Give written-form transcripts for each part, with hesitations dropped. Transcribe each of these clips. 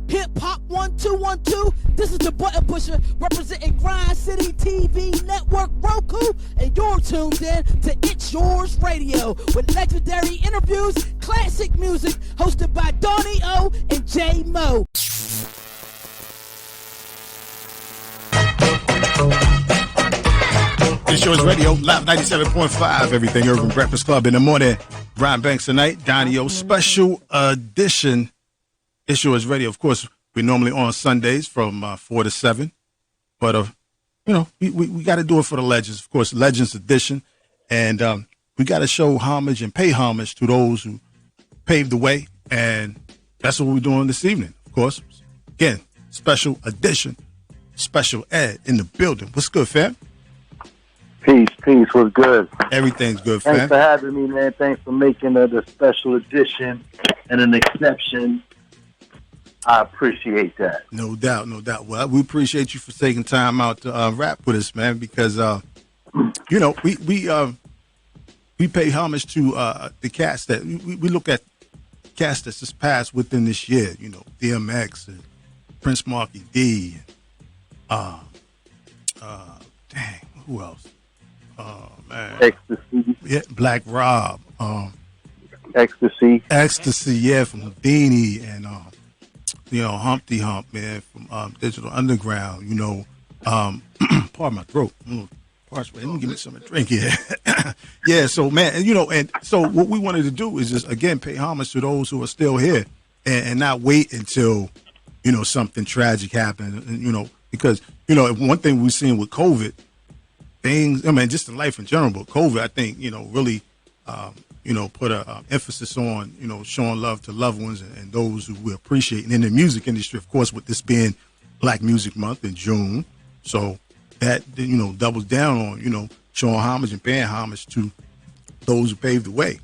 Hip Hop 1212. This is the Button Pusher representing Grind City TV Network Roku, and you're tuned in to It's Yours Radio with legendary interviews, classic music, hosted by Donnie O and J Mo. It's Yours Radio, Live 97.5, Everything Urban Breakfast Club in the morning. Brian Banks tonight, Donnie O, special edition. It's Yours Radio. Of course, we're normally on Sundays from 4 to 7. But, you know, we got to do it for the legends. Of course, Legends Edition. And we got to show homage and pay homage to those who paved the way. And that's what we're doing this evening. Of course, again, special edition, special ed in the building. What's good, fam? Peace. What's good? Everything's good, fam. Thanks for having me, man. Thanks for making the special edition and an exception. I appreciate that. No doubt. Well, we appreciate you for taking time out to rap with us, man, because, you know, we pay homage to the cast that we look at cast that's just passed within this year, you know, DMX and Prince Marky D. Dang, who else? Oh, man. Ecstasy. Yeah, Black Rob. Ecstasy, yeah, from Houdini and, you know, Humpty Hump, man, from Digital Underground, you know. Pardon my throat. Let me give me some drink here. Yeah, so, man, and, you know, and so what we wanted to do is just, again, pay homage to those who are still here and not wait until, you know, something tragic happened, and, you know, because, you know, one thing we've seen with COVID, things, I mean, just in life in general, but COVID, I think, you know, really, you know, put a emphasis on, you know, showing love to loved ones and those who we appreciate. And in the music industry, of course, with this being Black Music Month in June, so that, you know, doubles down on, you know, showing homage and paying homage to those who paved the way.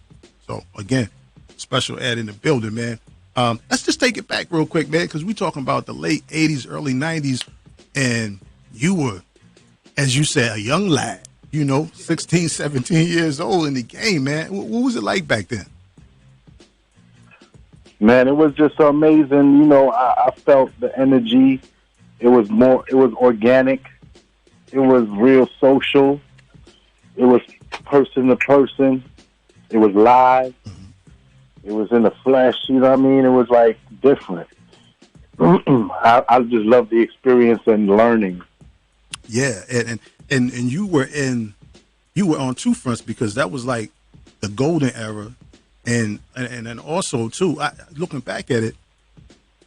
So, again, special ed in the building, man. Let's just take it back real quick, man, because we're talking about the late 80s, early 90s, and you were, as you said, a young lad, you know, 16, 17 years old in the game, man. What was it like back then? man, it was just amazing. You know, I felt the energy. It was organic. It was real social. It was person to person. It was live. It was in the flesh, you know what I mean? It was like different. I just love the experience and learning. Yeah, and you were on two fronts, because that was like the golden era, and then also too, looking back at it,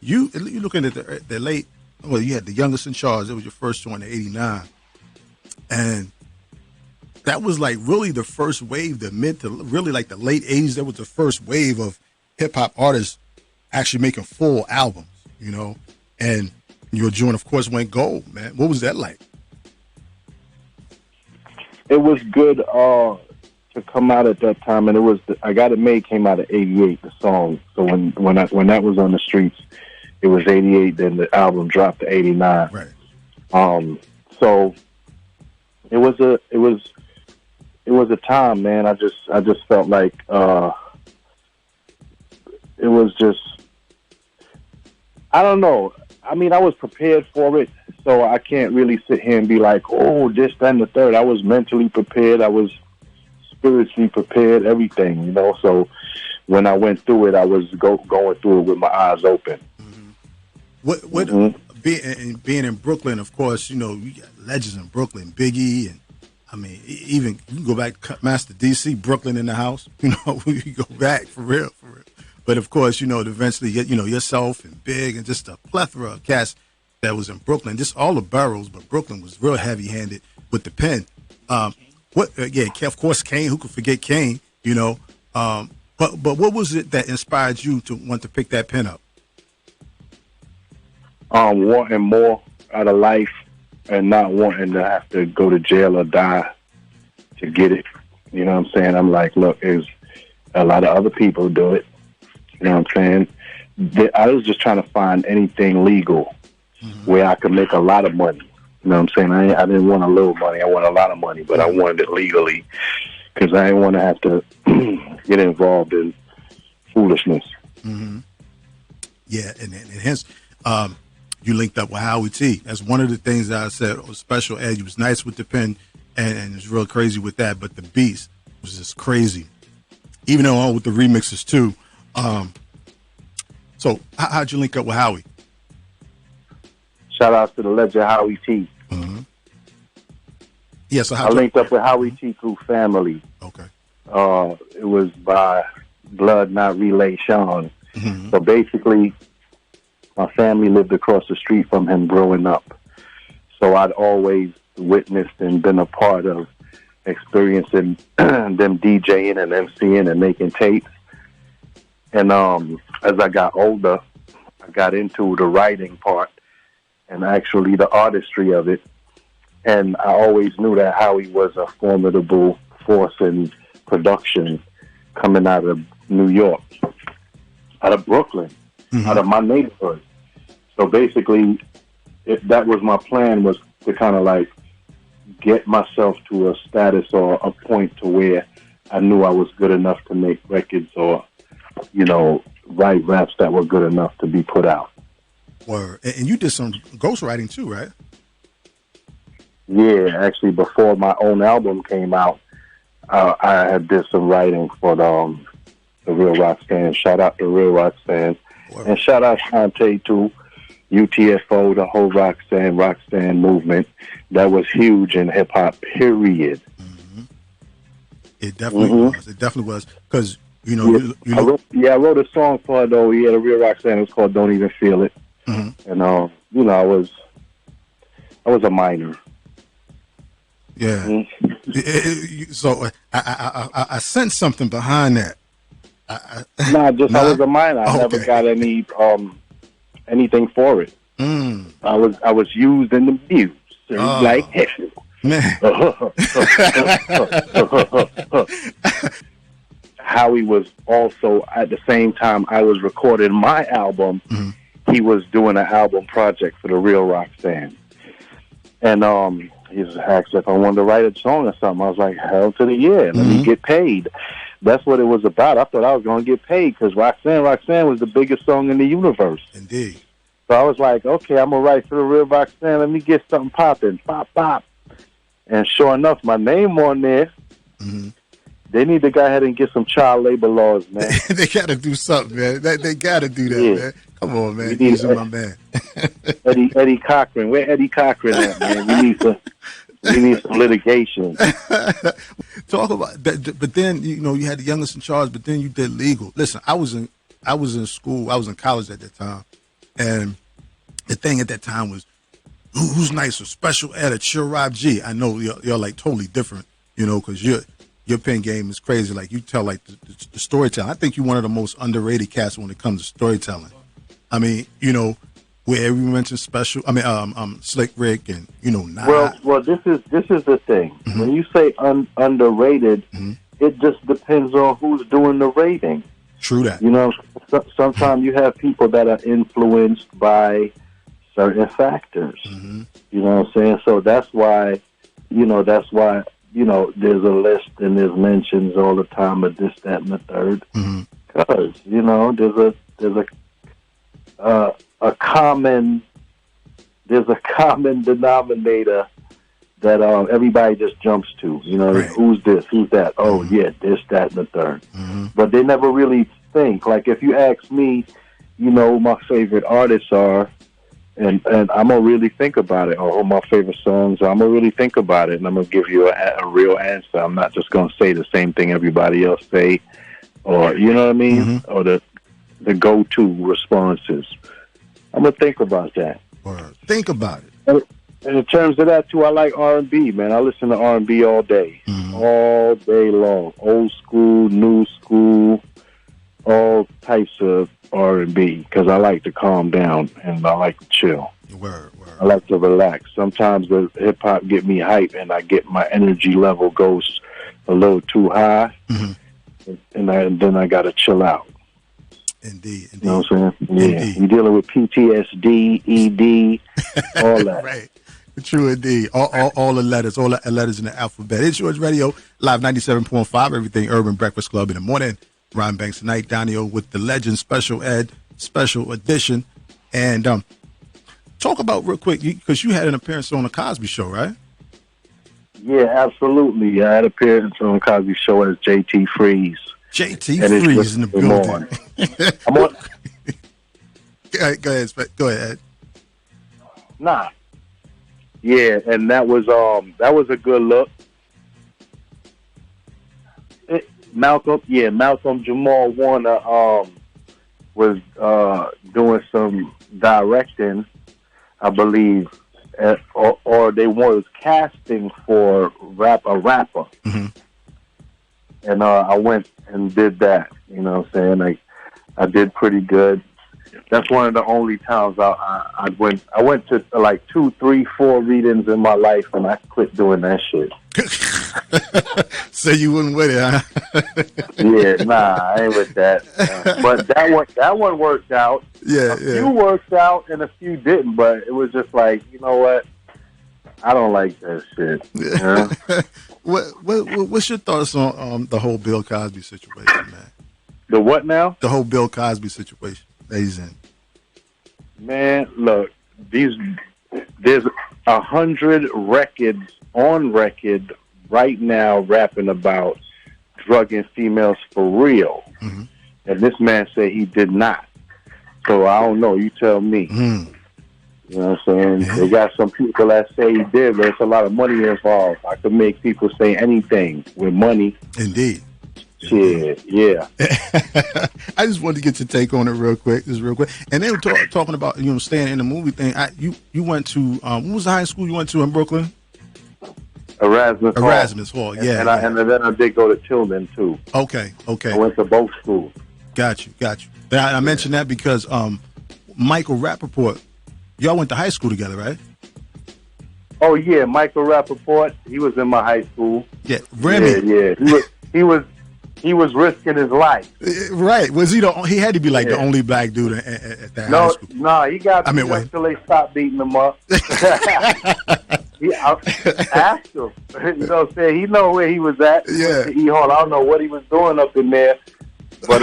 you looking at the late, well, you had The Youngest in Charge. It was your first joint in '89, and that was like really the first wave, the mid to really like the late '80s. That was the first wave of hip hop artists actually making full albums, you know. And your joint, of course, went gold, man. What was that like? It was good to come out at that time, and it was I Got It Made came out of '88, the song. So when that was on the streets, it was '88. Then the album dropped to '89. Right. So it was a time, man. I just felt like it was just, I don't know. I mean, I was prepared for it, so I can't really sit here and be like, oh, this, that, and the third. I was mentally prepared. I was spiritually prepared, everything, you know. So when I went through it, I was going through it with my eyes open. Mm-hmm. Being in Brooklyn, of course, you know, you got legends in Brooklyn, Biggie, and I mean, even you can go back to Master DC, Brooklyn in the house. You know, we go back for real. But of course, you know, eventually, you know, yourself and Big and just a plethora of cats that was in Brooklyn, just all the boroughs, but Brooklyn was real heavy-handed with the pen. Of course, Kane. Who could forget Kane? You know, but what was it that inspired you to want to pick that pen up? Wanting more out of life and not wanting to have to go to jail or die to get it. You know what I'm saying? I'm like, look, there's a lot of other people who do it. You know what I'm saying? I was just trying to find anything legal where I could make a lot of money. You know what I'm saying? I didn't want a little money. I wanted a lot of money, but I wanted it legally because I didn't want to have to get involved in foolishness. Mm-hmm. Yeah, and hence, you linked up with Howie T. That's one of the things that I said was Special Ed. You was nice with the pen, and it was real crazy with that. But the beats was just crazy, even though with the remixes too. So how'd you link up with Howie? Shout out to the legend Howie T. Mm-hmm. Yeah, so I linked up with Howie T through family. Okay. It was by blood, not relation. Mm-hmm. So basically, my family lived across the street from him growing up. So I'd always witnessed and been a part of experiencing them DJing and MCing and making tapes. And as I got older, I got into the writing part and actually the artistry of it. And I always knew that Howie was a formidable force in production coming out of New York, out of Brooklyn, out of my neighborhood. So basically, that was my plan, was to kind of like get myself to a status or a point to where I knew I was good enough to make records or, you know, write raps that were good enough to be put out. Word. And you did some ghostwriting too, right? Yeah, actually, before my own album came out, I had did some writing for the Real Roxanne. Shout out to Real Roxanne. Word. And shout out Shantae too, UTFO, the whole Roxanne movement. That was huge in hip hop, period. Mm-hmm. It definitely was. It definitely was. Because, you know, I wrote a song for her, though. Yeah, the Real Roxanne. It was called Don't Even Feel It. Mm-hmm. And, you know, I was a minor. Yeah. Mm-hmm. So I sensed something behind that. I was a minor. I never got anything for it. Mm. I was used and abused. Like hell. Man. Howie was also, at the same time I was recording my album, he was doing an album project for the Real Roxanne. And he just asked if I wanted to write a song or something. I was like, hell to the yeah, let me get paid. That's what it was about. I thought I was going to get paid because Roxanne was the biggest song in the universe. Indeed. So I was like, okay, I'm going to write for the Real Roxanne. Let me get something popping. Pop, pop. And sure enough, my name on there. Mm-hmm. They need to go ahead and get some child labor laws, man. They got to do something, man. They got to do that, man. Come on, man. He's my man. Eddie Cochran. Where Eddie Cochran at, man? We need some litigation. Talk about that, but then you know you had the youngest in charge, but then you did legal. Listen, I was in school, I was in college at that time, and the thing at that time was who's nicer, Special Ed or Chill Rob G. I know you're like totally different, you know, because your pen game is crazy. Like you tell like the storytelling. I think you're one of the most underrated cats when it comes to storytelling. I mean, you know, where we mentioned Special. I mean, Slick Rick and you know. Well, this is the thing. Mm-hmm. When you say underrated, it just depends on who's doing the rating. True that. You know, sometimes you have people that are influenced by certain factors. Mm-hmm. You know what I'm saying? So that's why, you know, there's a list and there's mentions all the time of this, that, and the third. Because, you know, there's a common denominator that everybody just jumps to. You know, right. Who's this? Who's that? Oh, yeah, this, that, and the third. But they never really think. Like, if you ask me, you know, who my favorite artists are, and I'm going to really think about it, or who my favorite songs are, I'm going to really think about it, and I'm going to give you a real answer. I'm not just going to say the same thing everybody else say, or, you know what I mean? Or the go-to responses. I'm going to think about that. Think about it. And in terms of that, too, I like R&B, man. I listen to R&B all day. All day long. Old school, new school, all types of R&B, because I like to calm down and I like to chill. Word. I like to relax. Sometimes the hip-hop get me hype and I get my energy level goes a little too high, and then I got to chill out. Indeed. You know what I'm saying? Yeah. Indeed. You're dealing with PTSD, ED, all that. Right. True indeed. All the letters, all the letters in the alphabet. It's Yours Radio, live 97.5, everything Urban Breakfast Club in the morning. Ryan Banks tonight, Daniel with the legend, Special Ed, special edition. And talk about real quick, because you had an appearance on the Cosby Show, right? Yeah, absolutely. I had an appearance on the Cosby Show as JT Freeze. JT Freeze in the building. I'm on. Go ahead, Ed. Nah. Yeah, and that was a good look. Malcolm Jamal Warner was doing some directing, I believe, or they was casting for a rapper. Mm-hmm. And I went and did that. You know what I'm saying? Like, I did pretty good. That's one of the only times I went. I went to like 2, 3, 4 readings in my life, and I quit doing that shit. So you wouldn't with it, huh? Yeah, nah, I ain't with that. But that one worked out. Yeah, a few worked out, and a few didn't. But it was just like, you know what? I don't like that shit. You know? What's your thoughts on the whole Bill Cosby situation, man? The what now? The whole Bill Cosby situation that he's in. Man, look, there's 100 records on record right now rapping about drugging females for real. Mm-hmm. And this man said he did not. So I don't know. You tell me. Mm. You know what I'm saying? They got some people that say he did, but there's a lot of money involved. I could make people say anything with money. Indeed. Shit, yeah. I just wanted to get your take on it real quick. And they were talking about, staying in the movie thing. You went to, what was the high school you went to in Brooklyn? Erasmus Hall, yeah. And then I did go to Tillman, too. Okay. I went to both schools. Got you. I mentioned that because Michael Rappaport, y'all went to high school together, right? Oh, yeah, Michael Rappaport, he was in my high school. Yeah, Remy. Yeah. He was risking his life. Right. Was he he had to be like the only black dude at that high school. No, he got beat up until they stopped beating him up. I asked him. You know what I'm saying? He know where he was at. Yeah. I don't know what he was doing up in there. But,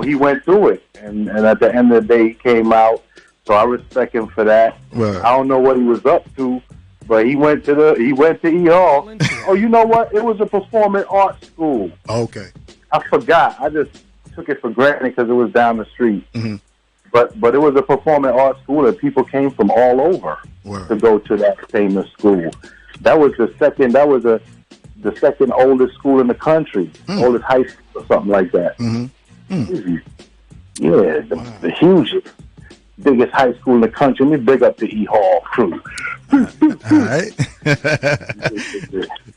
he went through it. And at the end of the day, he came out. So I respect him for that. Right. I don't know what he was up to. But he went to E Hall. Oh, you know what? It was a performing arts school. Okay. I forgot. I just took it for granted because it was down the street. Mm-hmm. But it was a performing arts school and people came from all over to go to that famous school. That was the second oldest school in the country, oldest high school or something like that. Mm-hmm. Mm. Yeah, the hugest, biggest high school in the country. Let me big up the E Hall crew. All right.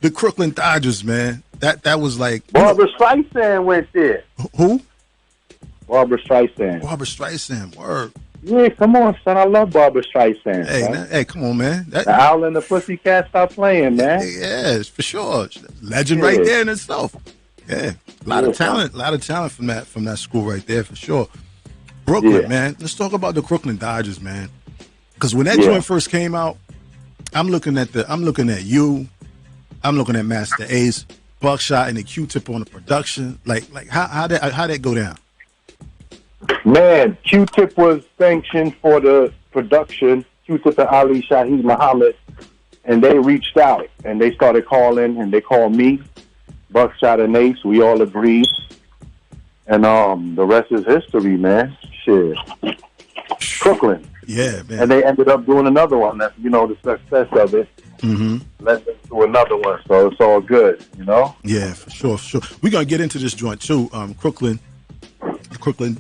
The Crooklyn Dodgers, man. That was like Barbara Streisand went there. Who? Barbara Streisand. Word. Yeah, come on, son. I love Barbara Streisand. Hey, come on, man. The Owl and the Pussycat, stop playing, man. Yeah, for sure. Legend right there in itself. Yeah, a lot of talent from that school right there for sure. Brooklyn, man. Let's talk about the Crooklyn Dodgers, man. Because when that joint first came out, I'm looking at you, I'm looking at Master Ace, Buckshot, and the Q-Tip on the production. Like how that go down? Man, Q-Tip was sanctioned for the production. Q-Tip and Ali Shaheed Muhammad, and they reached out and they started calling, and they called me, Buckshot and Ace. We all agreed, and the rest is history, man. Shit, Crooklyn. Yeah, man. And they ended up doing another one. That's the success of it. Mm-hmm. Let them do another one, so it's all good, Yeah, for sure. We're gonna get into this joint too. Crooklyn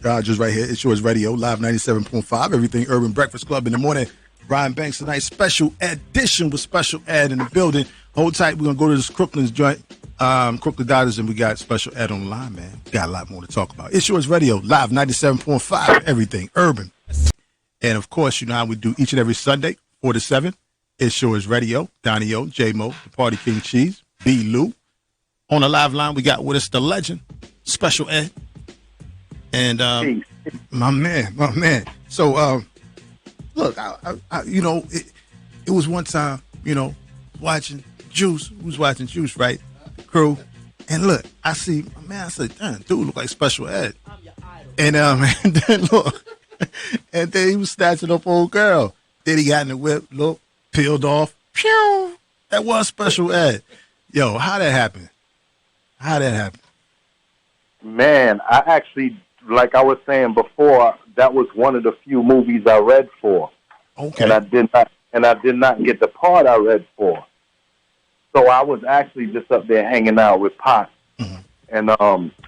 Dodgers right here. It's Yours Radio, live 97.5. Everything Urban Breakfast Club in the morning. Brian Banks tonight, special edition with Special Ed in the building. Hold tight. We're gonna go to this Crooklyn's joint, Crooklyn Dodgers, and we got Special Ed on the line, man. We got a lot more to talk about. It's Yours Radio, live 97.5. Everything Urban. And, of course, you know how we do each and every Sunday, 4 to 7. It's Yours Radio, Donnie O, J-Mo, the Party King Cheese, B. Lou. On the live line, we got with us the legend, Special Ed. And my man. So, look, I it was one time, watching Juice. Who was watching Juice, right? Crew. And look, I see, man, I said, damn, dude look like Special Ed. I'm your idol. And then look. And then he was snatching up old girl. Then he got in the whip, look, peeled off. Pew! That was Special Ed. Yo, how that happened? Man, I actually, like I was saying before, that was one of the few movies I read for. Okay. And I did not get the part I read for. So I was actually just up there hanging out with Pop. Mm-hmm. And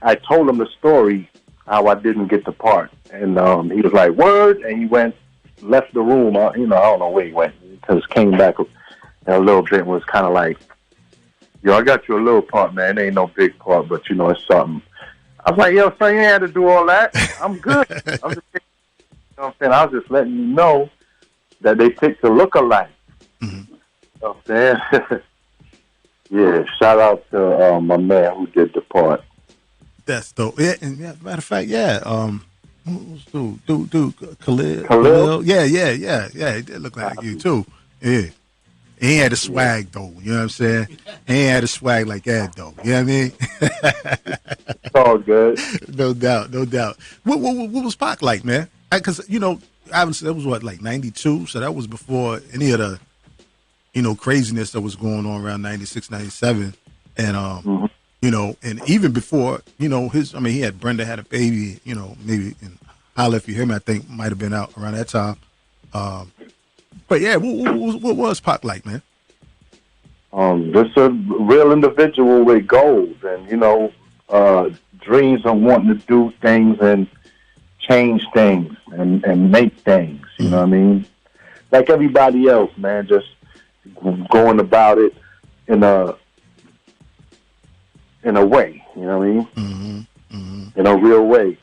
I told him the story, how I didn't get the part. And he was like, word, and he left the room. I don't know where he went, because came back a little bit and was kind of like, yo, I got you a little part, man. It ain't no big part, but, it's something. I was like, yo, son, you ain't had to do all that. I'm good. I'm just, you know what I'm saying? I was just letting you know that they picked a look-alike. Mm-hmm. You know what I'm saying? Yeah, shout out to my man who did the part. That's dope. Yeah, and matter of fact, who's dude, Khalil? Khalil? Yeah, he did look like you too. Yeah. He ain't had a swag though, you know what I'm saying? He ain't had a swag like that though. You know what I mean? It's all good. No doubt. What was Pac like, man? Because, obviously that was like 92, so that was before any of the, craziness that was going on around 96, 97. And, and even before, he had Brenda Had a Baby, maybe in Holla If You Hear Me, I think might have been out around that time. But yeah, what was Pac like, man? Just a real individual with goals and, dreams of wanting to do things and change things and make things, you know what I mean? Like everybody else, man, just going about it in a way, you know what I mean? Mm-hmm. Mm-hmm. In a real way.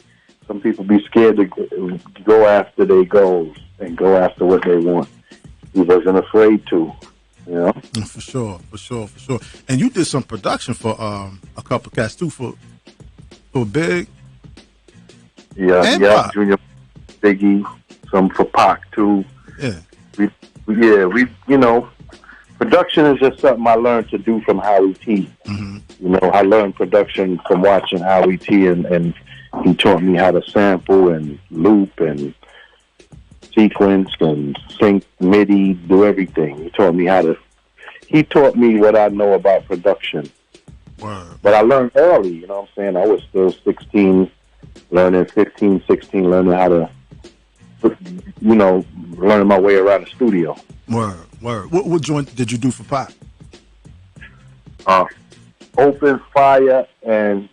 Some people be scared to go after their goals and go after what they want. He wasn't afraid to, For sure. And you did some production for a couple cats too, for Big. Yeah, Junior, Biggie, some for Pac too. Yeah. We production is just something I learned to do from Howie T. Mm-hmm. I learned production from watching Howie T, and he taught me how to sample and loop and sequence and sync, MIDI, do everything. He taught me what I know about production. Word. But I learned early, you know what I'm saying? I was still 16, learning 15, 16, learning how to, learning my way around the studio. Word. What joint did you do for Pac? Open Fire and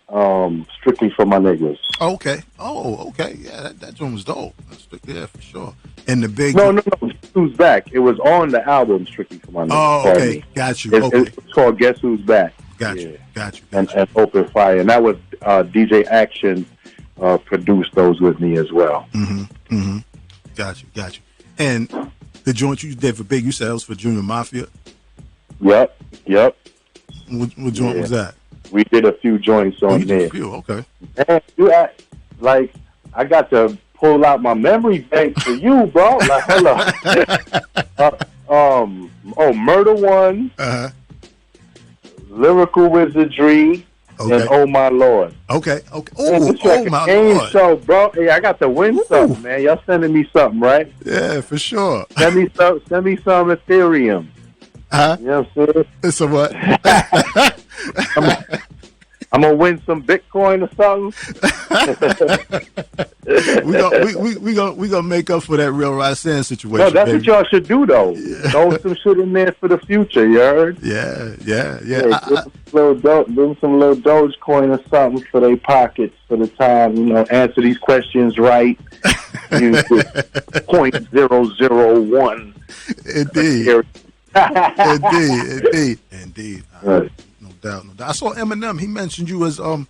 Strictly for My Niggas. Okay. Oh, okay. Yeah, that joint was dope. Yeah, for sure. And the Big... No. Who's Back? It was on the album Strictly for My Niggas. Oh, okay. Got you. It's called Guess Who's Back. Got you. And Open Fire. And that was DJ Action produced those with me as well. Mm-hmm. Got you. And the joint you did for Big, you said it was for Junior Mafia? Yep. What joint was that? We did a few joints on there. A few, okay. Man, you act like I got to pull out my memory bank for you, bro. Like, hold up. Murder One, Lyrical Wizardry, and Oh My Lord. Okay. Oh my Lord. Show, bro. Hey, I got to win something, man. Y'all sending me something, right? Yeah, for sure. Send me some Ethereum. Uh-huh. You know what I'm saying? So what? I'm gonna win some Bitcoin or something. we gonna make up for that Real Roxanne situation. No, that's baby. what y'all should do though. Yeah. Throw some shit in there for the future. You heard? Yeah. Give some little Dogecoin or something for their pockets for the time. Answer these questions right. Use the 0.001. Indeed. No doubt. I saw Eminem. He mentioned you as one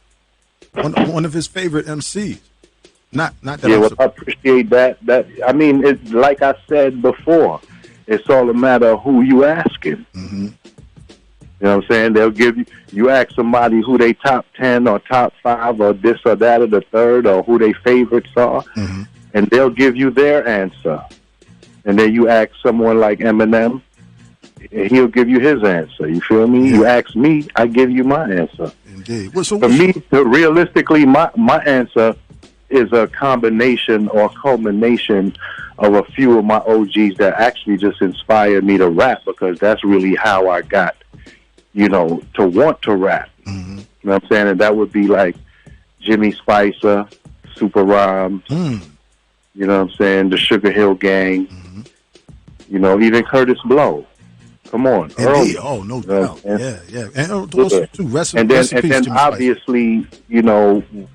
of his favorite MCs. Not that. Yeah, well, I appreciate that. I mean, it's like I said before. It's all a matter of who you asking. Mm-hmm. You know what I'm saying? They'll give you ask somebody who they top 10 or top 5 or this or that or the third or who they favorites are, and they'll give you their answer. And then you ask someone like Eminem, he'll give you his answer. You feel me? Yeah. You ask me, I give you my answer. Indeed. Well, for me, realistically, my answer is a combination or culmination of a few of my OGs that actually just inspired me to rap, because that's really how I got, to want to rap. Mm-hmm. You know what I'm saying? And that would be like Jimmy Spicer, Super Rhymes, you know what I'm saying? The Sugar Hill Gang, even Curtis Blow. Come on. Indeed. Oh, no doubt. Yeah. And those two recipes. And then obviously,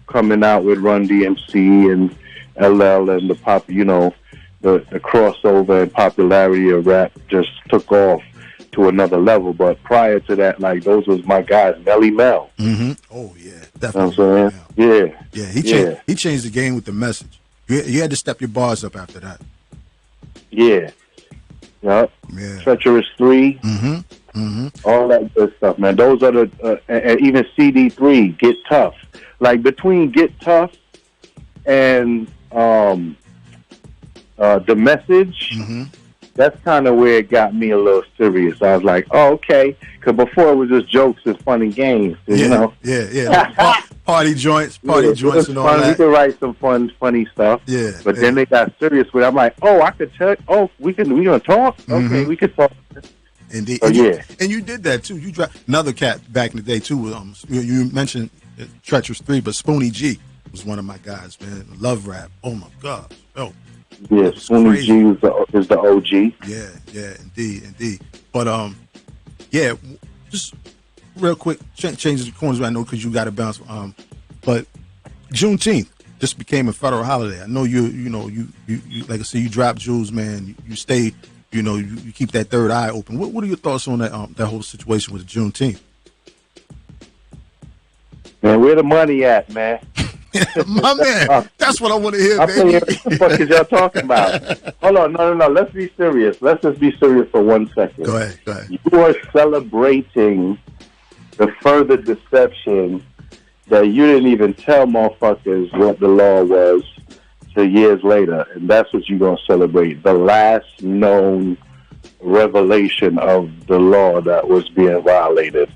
coming out with Run DMC and LL and the pop, the crossover and popularity of rap just took off to another level. But prior to that, like, those was my guys, Melly Mel. Mm-hmm. Oh, yeah, definitely. You know what I'm saying? Yeah. He changed the game with the message. You had to step your bars up after that. Yeah. Yep. Yeah. Treacherous 3. All that good stuff, man. Those are the, and even CD3, Get Tough. Like, between Get Tough and The Message, that's kind of where it got me a little serious. I was like, oh, okay. Because before it was just jokes and funny games, Yeah. Party joints and all fun. that. We could write some funny stuff. Yeah. But then they got serious with it. I'm like, oh, I could tell. Oh, we gonna talk? Okay, we could talk. Indeed. And you did that too. You dropped another cat back in the day too. You mentioned Treacherous 3, but Spoonie G was one of my guys, man. Love rap. Oh my God. Oh. Yeah, Spoonie G is the OG. Yeah, indeed. But just real quick, change the corners. I know because you got to bounce. But Juneteenth just became a federal holiday. I know you like I said, you drop jewels, man. You stay, you keep that third eye open. What are your thoughts on that whole situation with Juneteenth? Man, where the money at, man? My man, that's what I want to hear, baby. What the fuck is y'all talking about? Hold on, no. Let's be serious. Let's just be serious for 1 second. Go ahead. You are celebrating the further deception that you didn't even tell motherfuckers what the law was till years later, and that's what you're going to celebrate. The last known revelation of the law that was being violated.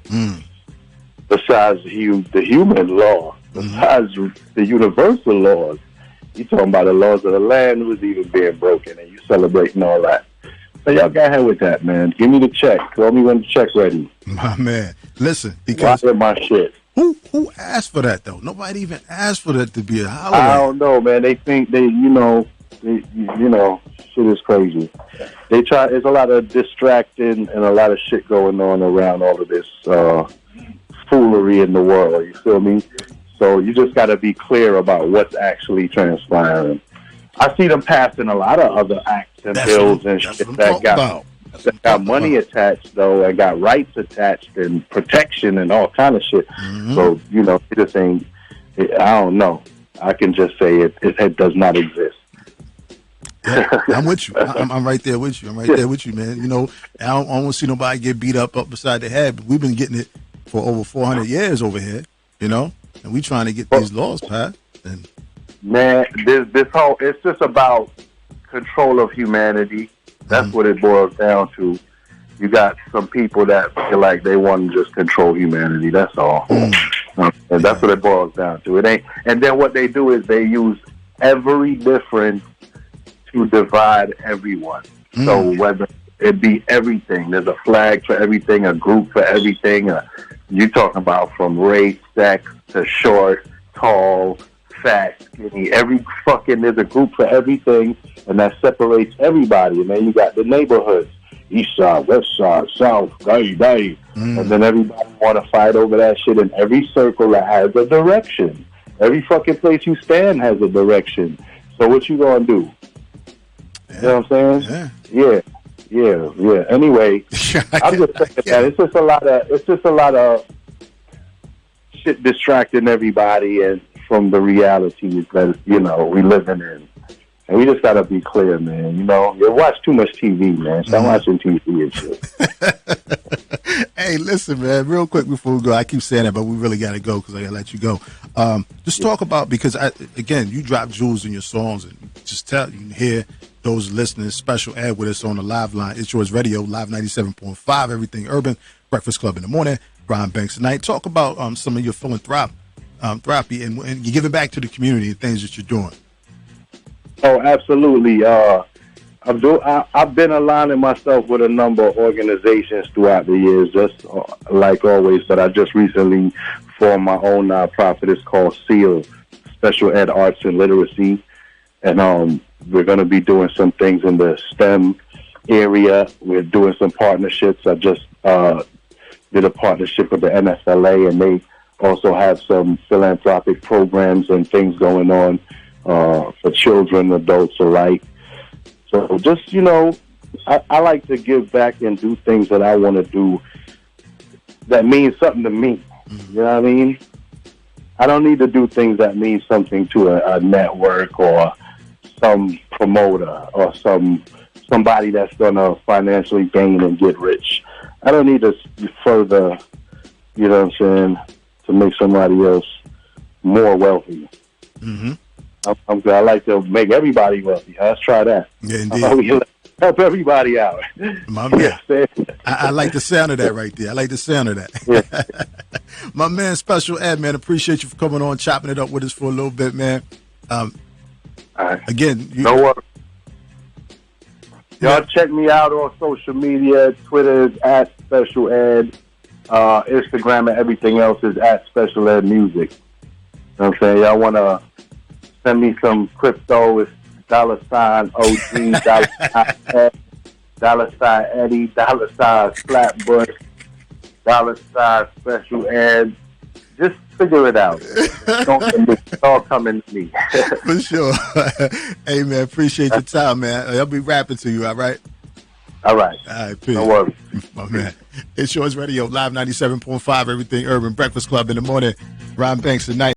Besides the human law, besides the universal laws, you're talking about the laws of the land was even being broken, and you celebrating all that. So y'all got ahead with that, man. Give me the check. Call me when the check's ready. My man, listen, because my shit. Who asked for that though? Nobody even asked for that to be a holiday. I don't know, man. They think shit is crazy. They try. There's a lot of distracting and a lot of shit going on around all of this foolery in the world. You feel me? So you just got to be clear about what's actually transpiring. I see them passing a lot of other acts and bills and shit that got money attached, though, and got rights attached and protection and all kind of shit. So, it just ain't, I don't know. I can just say it does not exist. Yeah, I'm with you. I'm right there with you. There with you, man. I don't want to see nobody get beat up beside the head, but we've been getting it for over 400 years over here, and we trying to get these laws passed. And man, this whole, it's just about control of humanity. That's what it boils down to. You got some people that feel like they want to just control humanity. That's all. And that's what it boils down to. It ain't. And then what they do is they use every difference to divide everyone. So whether it be everything, there's a flag for everything, a group for everything. You're talking about from race, sex to short, tall, fat, skinny. There's a group for everything, and that separates everybody. And then you got the neighborhoods, east side, west side, south, day. And then everybody want to fight over that shit. And every circle that has a direction. Every fucking place you stand has a direction. So what you gonna do? You know what I'm saying? Yeah. Anyway, I'm just saying that it's just a lot of shit distracting everybody and from the realities that we living in, and we just gotta be clear, man. You watch too much TV, man. Stop watching TV and shit. Hey, listen, man. Real quick before we go, I keep saying that, but we really gotta go because I gotta let you go. Just talk about, because again, you drop jewels in your songs, and just you can hear those listening. Special ad with us on the live line. It's Yours Radio, Live 97.5, everything urban. Breakfast Club in the morning. Brian Banks tonight. Talk about some of your philanthropic therapy and you're giving back to the community and things that you're doing. Oh, absolutely. I've been aligning myself with a number of organizations throughout the years, just like always. But I just recently formed my own nonprofit. It's called SEAL, Special Ed Arts and Literacy, and we're going to be doing some things in the STEM area. We're doing some partnerships. I just did a partnership with the NSLA, and they also have some philanthropic programs and things going on for children, adults alike. So just, you know, I like to give back and do things that I want to do that mean something to me. You know what I mean? I don't need to do things that mean something to a network or some promoter or somebody that's going to financially gain and get rich. I don't need to further, you know what I'm saying, to make somebody else more wealthy. Mm-hmm. I like to make everybody wealthy. Let's try that. Yeah, indeed. Help everybody out. My man. I like the sound of that right there. I like the sound of that. Yeah. My man, Special Ed, man, appreciate you for coming on, chopping it up with us for a little bit, man. All right. Again, no worries. Y'all check me out on social media. Twitter is @SpecialEd. Instagram and everything else is @SpecialEd Music. You know what I'm saying? Y'all want to send me some crypto? It's $OG, $Ed, $Eddie, $Flatbush, $Special Ed. Just figure it out. It's all coming to me. For sure. Hey, man, appreciate your time, man. I'll be rapping to you, all right? All right. All right, peace. No worries. My man. It's Yours Radio, Live 97.5, Everything Urban, Breakfast Club in the morning. Ron Banks tonight.